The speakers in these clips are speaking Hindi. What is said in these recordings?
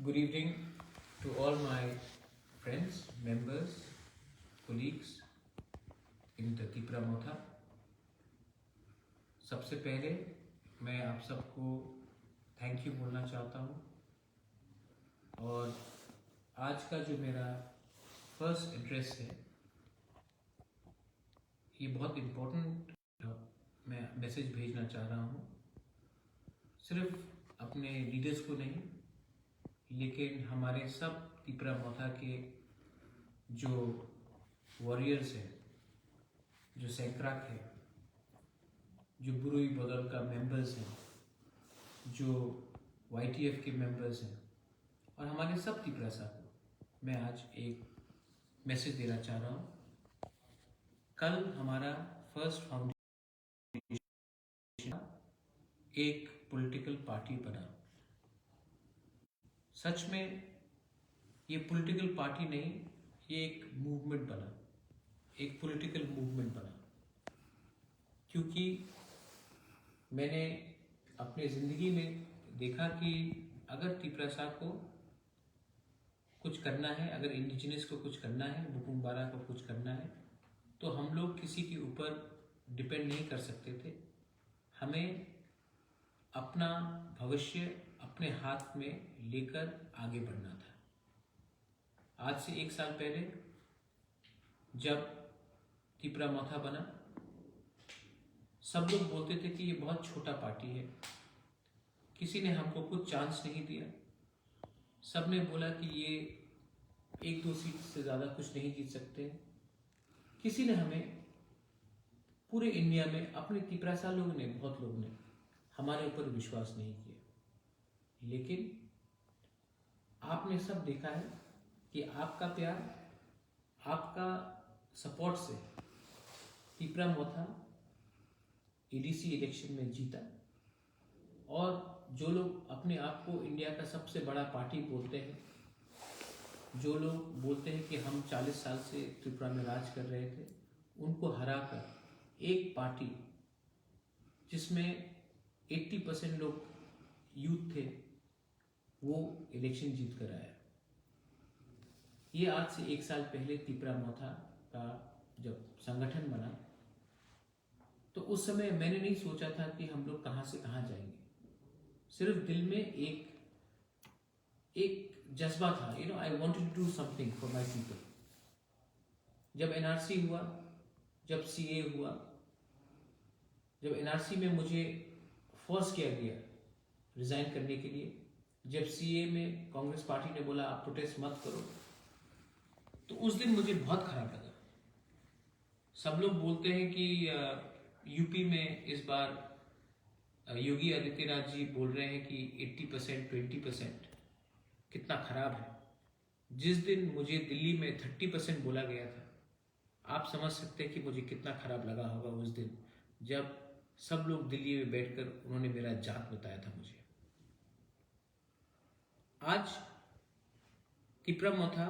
Good evening to all my friends, members, colleagues in the Tipra Motha. सबसे पहले मैं आप सबको थैंक यू बोलना चाहता हूँ और आज का जो मेरा फर्स्ट एड्रेस है ये बहुत इम्पोर्टेंट मैं मैसेज भेजना चाह रहा हूँ, सिर्फ अपने लीडर्स को नहीं लेकिन हमारे सब तिपरा मोथा के जो वॉरियर्स हैं, जो सैक्राक है, जो बुरुई बदल का मेंबर्स हैं, जो YTF के मेंबर्स हैं और हमारे सब तिपरासा को मैं आज एक मैसेज देना चाह रहा हूँ। कल हमारा फर्स्ट फाउंडेशन एक पॉलिटिकल पार्टी बना। सच में ये पॉलिटिकल पार्टी नहीं, ये एक मूवमेंट बना, एक पॉलिटिकल मूवमेंट बना, क्योंकि मैंने अपने ज़िंदगी में देखा कि अगर तिपरासा को कुछ करना है, अगर इंडिजिनस को कुछ करना है, बुकुम्बारा को कुछ करना है, तो हम लोग किसी के ऊपर डिपेंड नहीं कर सकते थे। हमें अपना भविष्य अपने हाथ में लेकर आगे बढ़ना था। आज से 1 साल पहले जब तिपरा मोथा बना, सब लोग बोलते थे कि ये बहुत छोटा पार्टी है, किसी ने हमको कुछ चांस नहीं दिया। सब ने बोला कि ये 1-2 सीट से ज़्यादा कुछ नहीं जीत सकते। किसी ने हमें पूरे इंडिया में अपने तिपरासा लोगों ने, बहुत लोगों ने हमारे ऊपर विश्वास नहीं किया। लेकिन आपने सब देखा है कि आपका प्यार, आपका सपोर्ट से तिपरा मोथा ADC इलेक्शन में जीता और जो लोग अपने आप को इंडिया का सबसे बड़ा पार्टी बोलते हैं, जो लोग बोलते हैं कि हम 40 साल से त्रिपुरा में राज कर रहे थे, उनको हराकर एक पार्टी जिसमें 80% लोग यूथ थे, वो इलेक्शन जीत कर आया। ये आज से 1 साल पहले तिपरा मोथा का जब संगठन बना, तो उस समय मैंने नहीं सोचा था कि हम लोग कहाँ से कहाँ जाएंगे। सिर्फ दिल में एक जज्बा था, I wanted to do something for my people. जब NRC हुआ, जब CA हुआ, जब NRC में मुझे फोर्स किया गया रिजाइन करने के लिए, जब CA में कांग्रेस पार्टी ने बोला आप प्रोटेस्ट मत करो, तो उस दिन मुझे बहुत खराब लगा। सब लोग बोलते हैं कि यूपी में इस बार योगी आदित्यनाथ जी बोल रहे हैं कि 80% 20%, कितना खराब है। जिस दिन मुझे दिल्ली में 30% बोला गया था, आप समझ सकते हैं कि मुझे कितना खराब लगा होगा उस दिन, जब सब लोग दिल्ली में बैठकर उन्होंने मेरा जात बताया था मुझे। आज तिपरा मोथा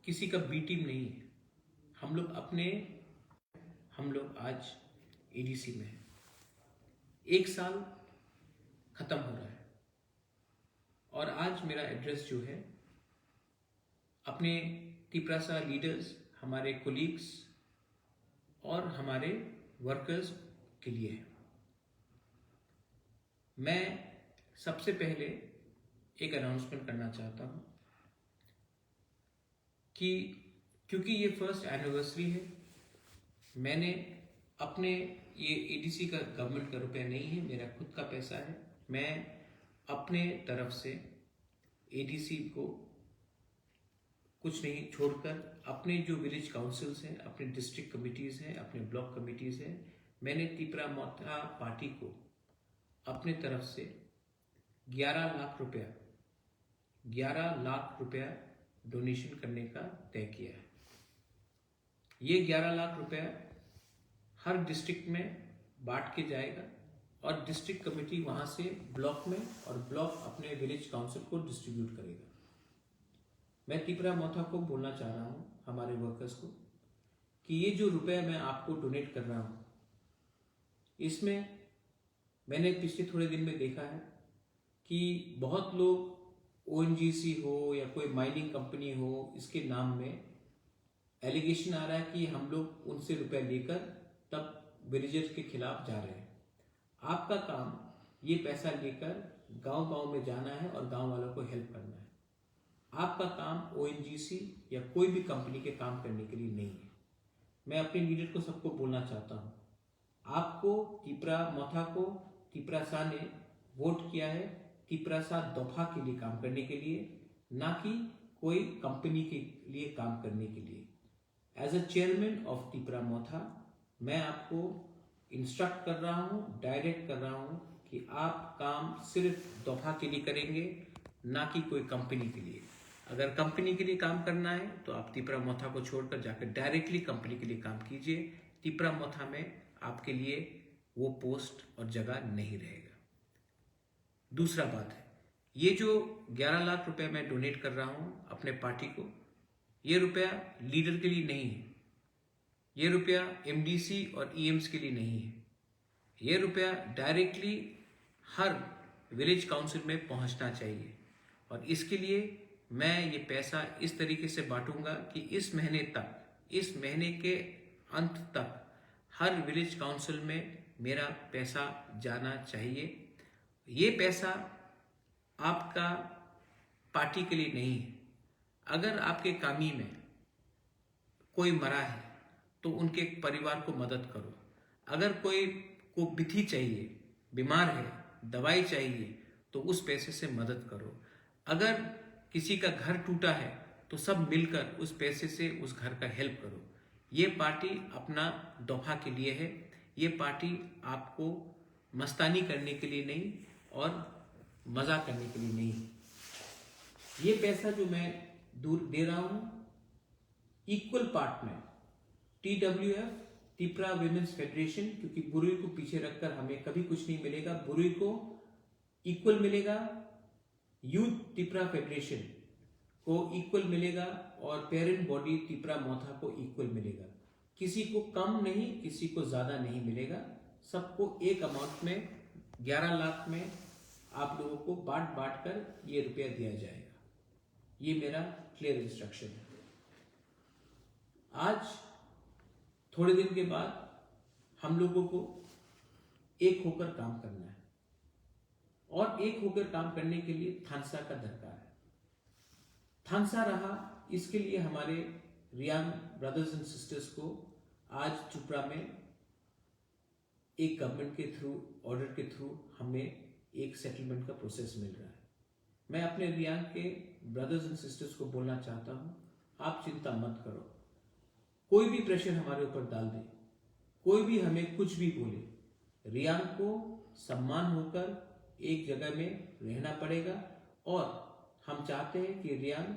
किसी का B टीम नहीं है, हम लोग आज ADC में हैं। 1 साल खत्म हो रहा है और आज मेरा एड्रेस जो है अपने तिपरासा लीडर्स, हमारे कोलीग्स और हमारे वर्कर्स के लिए है। मैं सबसे पहले एक अनाउंसमेंट करना चाहता हूँ कि क्योंकि ये फर्स्ट एनिवर्सरी है, मैंने अपने ये ADC का गवर्नमेंट का रुपया नहीं है, मेरा खुद का पैसा है। मैं अपने तरफ से ADC को कुछ नहीं छोड़कर अपने जो विलेज काउंसिल्स हैं, अपने डिस्ट्रिक्ट कमिटीज़ हैं, अपने ब्लॉक कमिटीज़ हैं, मैंने तिपरा मोथा पार्टी को अपने तरफ से 11 लाख रुपया डोनेशन करने का तय किया है। ये 11 लाख रुपया हर डिस्ट्रिक्ट में बांट के जाएगा और डिस्ट्रिक्ट कमेटी वहाँ से ब्लॉक में और ब्लॉक अपने विलेज काउंसिल को डिस्ट्रीब्यूट करेगा। मैं तिपरा मोथा को बोलना चाह रहा हूँ, हमारे वर्कर्स को, कि ये जो रुपया मैं आपको डोनेट कर रहा हूँ, इसमें मैंने पिछले थोड़े दिन में देखा है कि बहुत लोग ओएनजीसी हो या कोई माइनिंग कंपनी हो, इसके नाम में एलिगेशन आ रहा है कि हम लोग उनसे रुपया लेकर तब विलेजर्स के खिलाफ जा रहे हैं। आपका काम ये पैसा लेकर गांव-गांव में जाना है और गांव वालों को हेल्प करना है। आपका काम ओएनजीसी या कोई भी कंपनी के काम करने के लिए नहीं है। मैं अपने लीडर को सबको बोलना चाहता हूँ, आपको तिपरा मोथा को तिपरा शाह ने वोट किया है तिपरा शाह दफा के लिए काम करने के लिए, ना कि कोई कंपनी के लिए काम करने के लिए। As a chairman of Tipra Motha मैं आपको इंस्ट्रक्ट कर रहा हूँ, डायरेक्ट कर रहा हूँ कि आप काम सिर्फ दफा के लिए करेंगे, ना कि कोई कंपनी के लिए। अगर कंपनी के लिए काम करना है तो आप तिपरा मोथा को छोड़कर जाकर डायरेक्टली कंपनी के लिए काम कीजिए। तिपरा मोथा में आपके लिए वो पोस्ट और जगह नहीं रहेगा। दूसरा बात है, ये जो 11 लाख रुपए मैं डोनेट कर रहा हूं अपने पार्टी को, ये रुपया लीडर के लिए नहीं है, ये रुपया एमडीसी और ईएम्स के लिए नहीं है, ये रुपया डायरेक्टली हर विलेज काउंसिल में पहुंचना चाहिए। और इसके लिए मैं ये पैसा इस तरीके से बांटूंगा कि इस महीने तक, इस महीने के अंत तक हर विलेज काउंसिल में मेरा पैसा जाना चाहिए। ये पैसा आपका पार्टी के लिए नहीं है। अगर आपके कामी में कोई मरा है तो उनके परिवार को मदद करो। अगर कोई को विधि चाहिए, बीमार है, दवाई चाहिए, तो उस पैसे से मदद करो। अगर किसी का घर टूटा है तो सब मिलकर उस पैसे से उस घर का हेल्प करो। ये पार्टी अपना दफा के लिए है, ये पार्टी आपको मस्तानी करने के लिए नहीं और मजा करने के लिए नहीं। ये पैसा जो मैं दूर दे रहा हूं इक्वल पार्ट में TWF तिपरा विमेंस फेडरेशन, क्योंकि बुरुई को पीछे रखकर हमें कभी कुछ नहीं मिलेगा, बुरुई को इक्वल मिलेगा, यूथ तिपरा फेडरेशन को इक्वल मिलेगा और पेरेंट बॉडी तिपरा मोथा को इक्वल मिलेगा। किसी को कम नहीं, किसी को ज्यादा नहीं मिलेगा, सबको एक अमाउंट में 11 लाख में आप लोगों को बांट कर ये रुपया दिया जाएगा। ये मेरा क्लियर इंस्ट्रक्शन है। आज थोड़े दिन के बाद हम लोगों को एक होकर काम करना है और एक होकर काम करने के लिए थानसा का दरकार है। थानसा रहा, इसके लिए हमारे रियांग ब्रदर्स एंड सिस्टर्स को आज त्रिपुरा में एक गवर्नमेंट के थ्रू, ऑर्डर के थ्रू हमें एक सेटलमेंट का प्रोसेस मिल रहा है। मैं अपने रियांग के ब्रदर्स एंड सिस्टर्स को बोलना चाहता हूं, आप चिंता मत करो। कोई भी प्रेशर हमारे ऊपर डाल दे, कोई भी हमें कुछ भी बोले, रियांग को सम्मान होकर एक जगह में रहना पड़ेगा। और हम चाहते हैं कि रियांग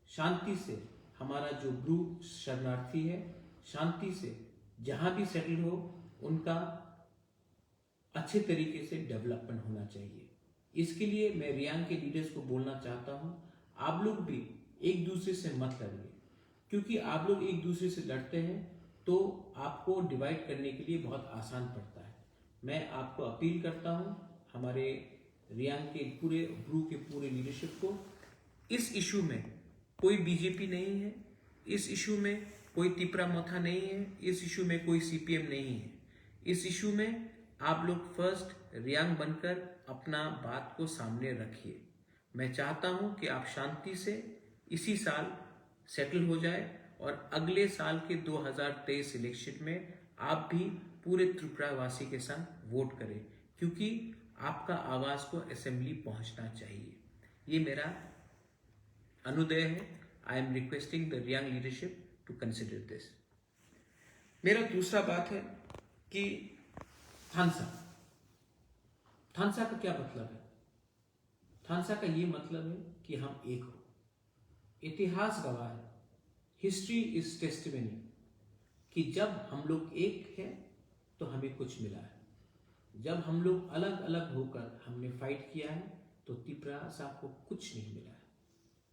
शांति से, हमारा जो ब्रू शरणार्थी है, शांति से जहां भी सेटल हो, उनका अच्छे तरीके से डेवलपमेंट होना चाहिए। इसके लिए मैं रियांग के लीडर्स को बोलना चाहता हूं, आप लोग भी एक दूसरे से मत लड़िए, क्योंकि आप लोग एक दूसरे से लड़ते हैं तो आपको डिवाइड करने के लिए बहुत आसान पड़ता है। मैं आपको अपील करता हूं, हमारे रियांग के पूरे ब्रू के पूरे लीडरशिप को, इस इशू में कोई बीजेपी नहीं है, इस इशू में कोई तिपरा मोथा नहीं है, इस इशू में कोई सीपीएम नहीं है। इस इशू में आप लोग फर्स्ट रियांग बनकर अपना बात को सामने रखिए। मैं चाहता हूं कि आप शांति से इसी साल सेटल हो जाए और अगले साल के 2023 इलेक्शन में आप भी पूरे त्रिपुरावासी के संग वोट करें, क्योंकि आपका आवाज को असेंबली पहुंचना चाहिए। ये मेरा अनुदय है। I am requesting the Reang leadership to consider this. मेरा दूसरा बात है कि थानसा का क्या मतलब है? थानसा का ये मतलब है कि हम एक हो। इतिहास गवाह है, हिस्ट्री इज टेस्टिमनी, कि जब हम लोग एक हैं तो हमें कुछ मिला है। जब हम लोग अलग अलग होकर हमने फाइट किया है तो तिपरा साहब को कुछ नहीं मिला है।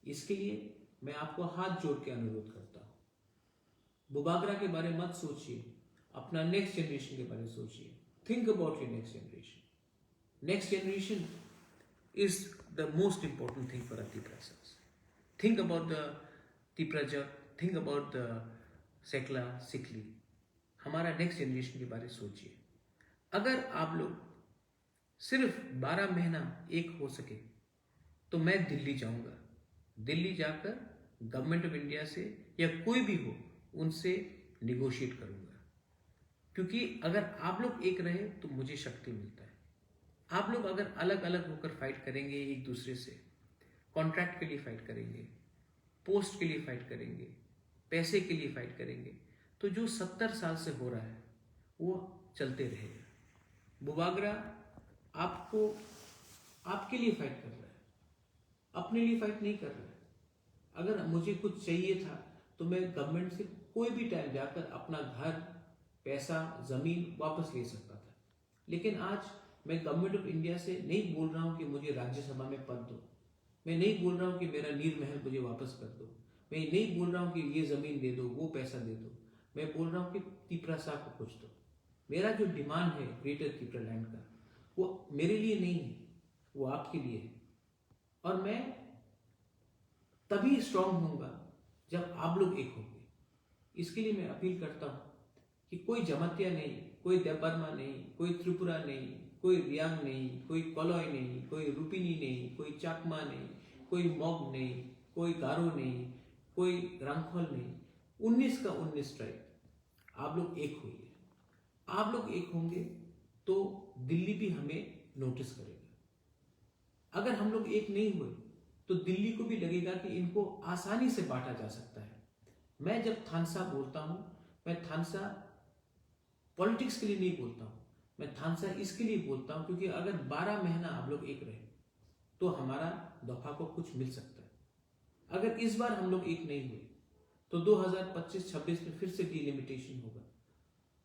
इसके लिए मैं आपको हाथ जोड़ के अनुरोध करता हूं, बुबागरा के बारे में मत सोचिए, अपना नेक्स्ट जनरेशन के बारे में सोचिए। Think about your next generation. Next generation is the most important thing for our Tiprasas. Think about the Tipraja, think about the Sekla, Sikli. हमारा नेक्स्ट जनरेशन के बारे में सोचिए. अगर आप लोग सिर्फ 12 महीना एक हो सके तो मैं दिल्ली जाऊंगा. दिल्ली जाकर गवर्नमेंट ऑफ इंडिया से या कोई भी हो उनसे निगोशिएट करूंगा. क्योंकि अगर आप लोग एक रहे तो मुझे शक्ति मिलता है. आप लोग अगर अलग अलग होकर फाइट करेंगे एक दूसरे से, कॉन्ट्रैक्ट के लिए फाइट करेंगे, पोस्ट के लिए फाइट करेंगे, पैसे के लिए फाइट करेंगे, तो जो 70 साल से हो रहा है वो चलते रहेगा. बुबागरा आपको आपके लिए फाइट कर रहा है, अपने लिए फाइट नहीं कर रहा है. अगर मुझे कुछ चाहिए था तो मैं गवर्नमेंट से कोई भी टाइम जाकर अपना घर, पैसा, जमीन वापस ले सकता था. लेकिन आज मैं गवर्नमेंट ऑफ इंडिया से नहीं बोल रहा हूं कि मुझे राज्यसभा में पद दो. मैं नहीं बोल रहा हूं कि मेरा नीर महल मुझे वापस कर दो. मैं नहीं बोल रहा हूं कि ये जमीन दे दो, वो पैसा दे दो. मैं बोल रहा हूं कि तिपरासा को कुछ दो. मेरा जो डिमांड है ग्रेटर तिपरा लैंड का, वो मेरे लिए नहीं है, वो आपके लिए है. और मैं तभी स्ट्रांग होऊंगा जब आप लोग एक होंगे. इसके लिए मैं अपील करता हूं कि कोई जमातिया नहीं, कोई देबबर्मा नहीं, कोई त्रिपुरा नहीं, कोई रियांग नहीं, कोई कोलॉय नहीं, कोई रुपिनी नहीं, कोई चाकमा नहीं, कोई मॉग नहीं, कोई गारो नहीं, कोई रंगखोल नहीं. 19 का 19 ट्राइब आप लोग एक होइए. आप लोग एक होंगे तो दिल्ली भी हमें नोटिस करेगा. अगर हम लोग एक नहीं हुए तो दिल्ली को भी लगेगा कि इनको आसानी से बांटा जा सकता है. मैं जब थानसा बोलता हूं, मैं थानसा पॉलिटिक्स के लिए नहीं बोलता हूं. मैं थानसा इसके लिए बोलता हूं क्योंकि अगर 12 महीना आप लोग एक रहे तो हमारा दफा को कुछ मिल सकता है. अगर इस बार हम लोग एक नहीं हुए तो 2025-26 में फिर से डिलिमिटेशन होगा.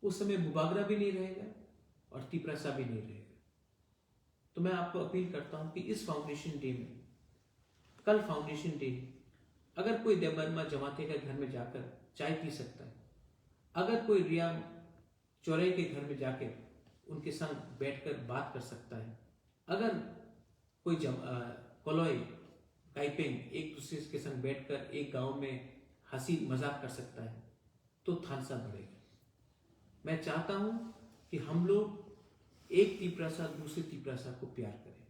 उस समय बुबागरा भी नहीं रहेगा और तिपरासा भी नहीं रहेगा. तो मैं आपको अपील करता हूं कि इस फाउंडेशन डे में, कल फाउंडेशन डे, अगर कोई देबबर्मा जमाते के घर में जाकर चाय पी सकता है, अगर कोई रियांग चौरे के घर में जाकर उनके संग बैठकर बात कर सकता है, अगर कोई कोलॉय काइपेंग एक दूसरे के संग बैठकर एक गांव में हंसी मजाक कर सकता है, तो थानसा बढ़ेगा. मैं चाहता हूं कि हम लोग एक तिपरासा दूसरे तिपरासा को प्यार करें.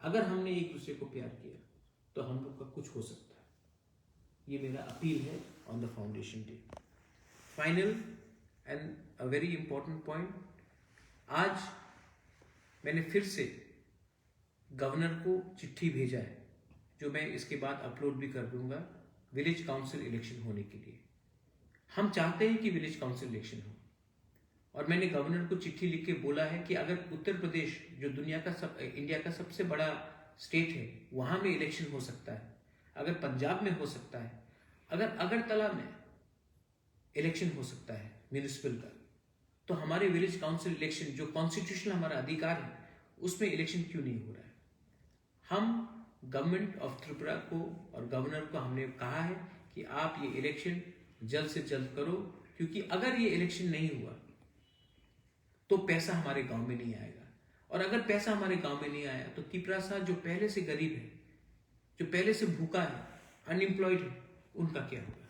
अगर हमने एक दूसरे को प्यार किया तो हम लोग का कुछ हो सकता है. ये मेरा अपील है on the foundation day. Final and a very important point, आज मैंने फिर से गवर्नर को चिट्ठी भेजा है, जो मैं इसके बाद अपलोड भी कर दूंगा, विलेज काउंसिल इलेक्शन होने के लिए. हम चाहते हैं कि विलेज काउंसिल इलेक्शन हो. और मैंने गवर्नर को चिट्ठी लिख के बोला है कि अगर उत्तर प्रदेश जो इंडिया का सबसे बड़ा स्टेट है, वहां में इलेक्शन हो सकता है, अगर पंजाब में हो सकता है, अगर अगरतला में इलेक्शन हो सकता है म्यूनिसिपल का, तो हमारे विलेज काउंसिल इलेक्शन जो कॉन्स्टिट्यूशनल हमारा अधिकार है उसमें इलेक्शन क्यों नहीं हो रहा है. हम गवर्नमेंट ऑफ त्रिपुरा को और गवर्नर को हमने कहा है कि आप ये इलेक्शन जल्द से जल्द करो, क्योंकि अगर ये इलेक्शन नहीं हुआ तो पैसा हमारे गांव में नहीं आएगा. और अगर पैसा हमारे गांव में नहीं आया तो तिपरासा जो पहले से गरीब है, जो पहले से भूखा है, अनएम्प्लॉयड है, उनका क्या होगा.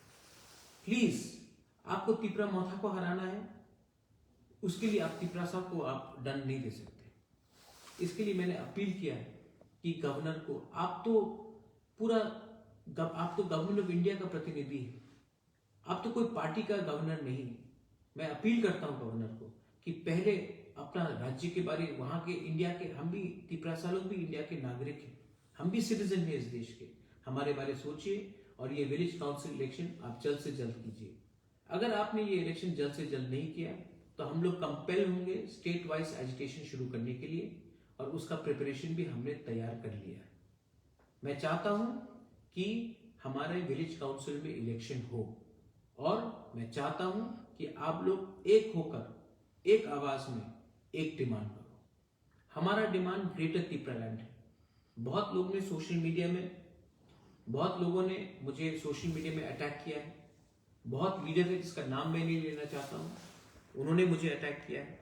प्लीज, आपको तिपरा मोथा को हराना है, उसके लिए आप तिपरासा को आप दंड नहीं दे सकते. इसके लिए मैंने अपील किया है कि गवर्नर को, आप तो गवर्नमेंट ऑफ इंडिया का प्रतिनिधि है, आप तो कोई पार्टी का गवर्नर नहीं है. मैं अपील करता हूं गवर्नर को कि पहले अपना राज्य के बारे, वहां के इंडिया के, हम भी तिपरासा लोग भी इंडिया के नागरिक हैं, हम भी सिटीजन हैं इस देश के, हमारे बारे सोचिए. और ये विलेज काउंसिल इलेक्शन आप जल्द से जल्द कीजिए. अगर आपने ये इलेक्शन जल्द से जल्द नहीं किया तो हम लोग कंपेल होंगे स्टेट वाइज एजुकेशन शुरू करने के लिए, और उसका प्रिपरेशन भी हमने तैयार कर लिया है. मैं चाहता हूं कि हमारे विलेज काउंसिल में इलेक्शन हो, और मैं चाहता हूं कि आप लोग एक होकर एक आवाज में एक डिमांड करो. हमारा डिमांड ग्रेटर तिपरा लैंड है. बहुत लोग ने सोशल मीडिया में, बहुत लोगों ने मुझे सोशल मीडिया में अटैक किया है. बहुत लीडर है जिसका नाम मैं नहीं लेना चाहता हूं, उन्होंने मुझे अटैक किया है.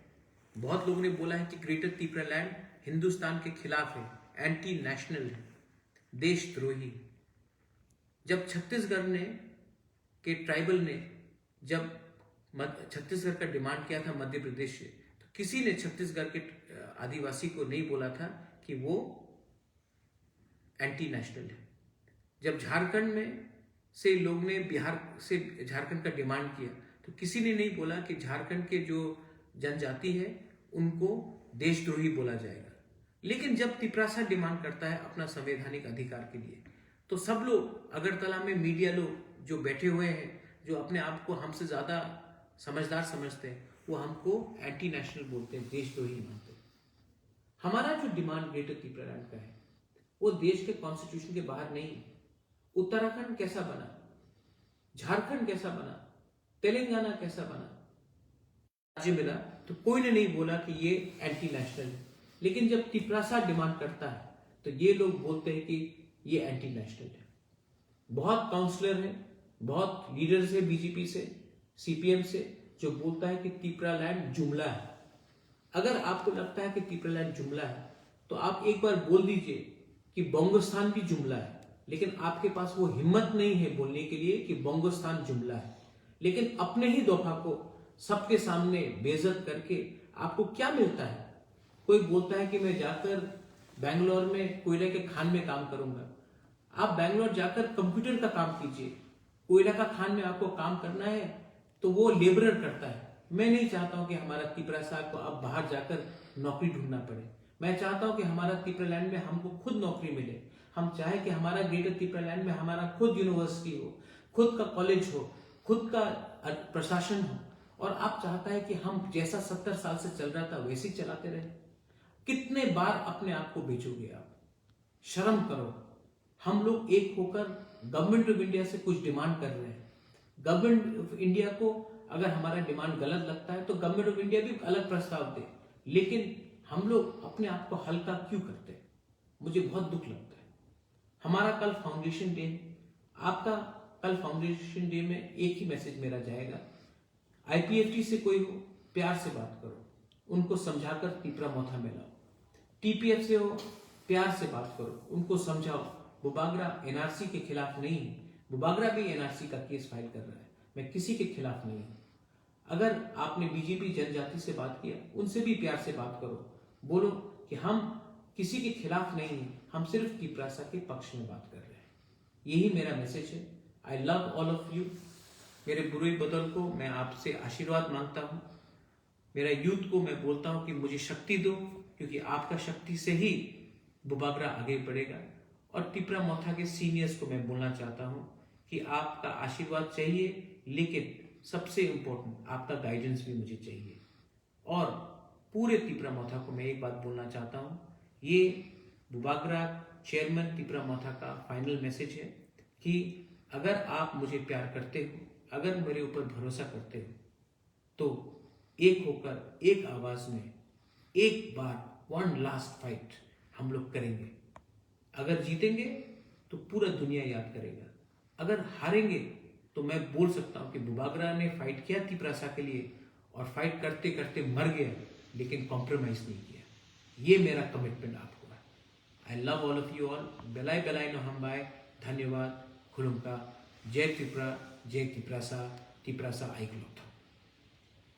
बहुत लोगों ने बोला है कि ग्रेटर तिपरा लैंड हिंदुस्तान के खिलाफ है, एंटी नेशनल है, देशद्रोही। जब छत्तीसगढ़ ने के ट्राइबल ने जब छत्तीसगढ़ का डिमांड किया था मध्य प्रदेश से, तो किसी ने छत्तीसगढ़ के आदिवासी को नहीं बोला था कि वो एंटी नेशनल है। जब झारखंड में से लोग ने बिहार से झारखंड का डिमांड किया, तो किसी ने नहीं बोला कि झारखंड के जो जनजाति है उनको देशद्रोही बोला जाएगा। लेकिन जब तिपरासा डिमांड करता है अपना संवैधानिक अधिकार के लिए, तो सब लोग, अगरतला में मीडिया लोग जो बैठे हुए हैं, जो अपने आप को हमसे ज्यादा समझदार समझते हैं, वो हमको एंटी नेशनल बोलते हैं, देशद्रोही मानते हैं। हमारा जो डिमांड ग्रेटर त्रिपुरालैंड का है वो देश के कॉन्स्टिट्यूशन के बाहर नहीं है। उत्तराखंड कैसा बना, झारखंड कैसा बना, तेलंगाना कैसा बना, राज्य मिला, तो कोई ने नहीं बोला कि ये एंटी नेशनल है। लेकिन जब तिपरासा डिमांड करता है तो ये लोग बोलते हैं कि ये एंटी नेशनल है। बहुत काउंसलर है, बहुत लीडर्स है बीजेपी से, सीपीएम से, जो बोलता है कि त्रिपुरालैंड जुमला है। अगर आपको लगता है कि त्रिपुरालैंड जुमला है तो आप एक बार बोल दीजिए कि बोंगोस्तान भी जुमला है। लेकिन आपके पास वो हिम्मत नहीं है बोलने के लिए कि बोंगोस्तान जुमला है। लेकिन अपने ही दफा को सबके सामने बेइज्जत करके आपको क्या मिलता है? कोई बोलता है कि मैं जाकर बेंगलोर में कोयले के खान में काम करूंगा। आप बेंगलोर जाकर कंप्यूटर का काम कीजिए। कोयला का खान में आपको काम करना है तो वो लेबरर करता है। मैं नहीं चाहता हूं कि हमारा तिपरासा को अब बाहर जाकर नौकरी ढूंढना पड़े। मैं चाहता हूं कि हमारा त्रिपुरालैंड में हमको खुद नौकरी मिले। हम चाहे कि हमारा ग्रेटर त्रिपुरालैंड में हमारा खुद यूनिवर्सिटी हो, खुद का कॉलेज हो, खुद का प्रशासन हो। और आप चाहता है कि हम जैसा 70 साल से चल रहा था वैसे ही चलाते रहे। कितने बार अपने आप को बेचोगे आप? शर्म करो। हम लोग एक होकर गवर्नमेंट ऑफ इंडिया से कुछ डिमांड कर रहे हैं। गवर्नमेंट ऑफ इंडिया को अगर हमारा डिमांड गलत लगता है तो गवर्नमेंट ऑफ इंडिया भी अलग प्रस्ताव दे। लेकिन हम लोग अपने आप को हल्का क्यों करते हैं? मुझे बहुत दुख लगता है। हमारा कल फाउंडेशन डे है। आपका कल फाउंडेशन डे में एक ही मैसेज मेरा जाएगा, आईपीएफटी से कोई हो प्यार से बात करो, उनको समझाकर तिपरा मोथा में लाओ। टीपीएफ से हो प्यार से बात करो, उनको समझाओ। बुबागरा एनआरसी के खिलाफ नहीं है। बुबागरा भी एनआरसी का केस फाइल कर रहा है। मैं किसी के खिलाफ नहीं हूं। अगर आपने बीजेपी जनजाति से बात किया, उनसे भी प्यार से बात करो। बोलो कि हम किसी के खिलाफ नहीं है, हम सिर्फ तिपरासा के पक्ष में बात कर रहे हैं। यही मेरा मैसेज है। I love all of you. मेरे बुरे बदल को मैं आपसे आशीर्वाद मांगता हूं। मेरा यूथ को मैं बोलता हूं कि मुझे शक्ति दो, क्योंकि आपका शक्ति से ही बुबागरा आगे बढ़ेगा। और तिपरा मोथा के सीनियर्स को मैं बोलना चाहता हूं कि आपका आशीर्वाद चाहिए, लेकिन सबसे इंपॉर्टेंट आपका गाइडेंस भी मुझे चाहिए। और पूरे तिपरा मोथा को मैं एक बात बोलना चाहता हूं, ये बुबागरा चेयरमैन तिपरा मोथा का फाइनल मैसेज है कि अगर आप मुझे प्यार करते हो, अगर मेरे ऊपर भरोसा करते हो, तो एक होकर एक आवाज में एक बार वन लास्ट फाइट हम लोग करेंगे। अगर जीतेंगे तो पूरा दुनिया याद करेगा। अगर हारेंगे तो मैं बोल सकता हूं कि बुबागरा ने फाइट किया तिपरासा के लिए, और फाइट करते करते मर गया, लेकिन कॉम्प्रोमाइज नहीं किया। ये मेरा कमिटमेंट आपको है। I love all of you all. बेलाय बेलाय नो हम बाय। धन्यवाद। खुलुमका। जय त्रिपुरा, जय तिपरासा, तिपरासा आइक्लोथ।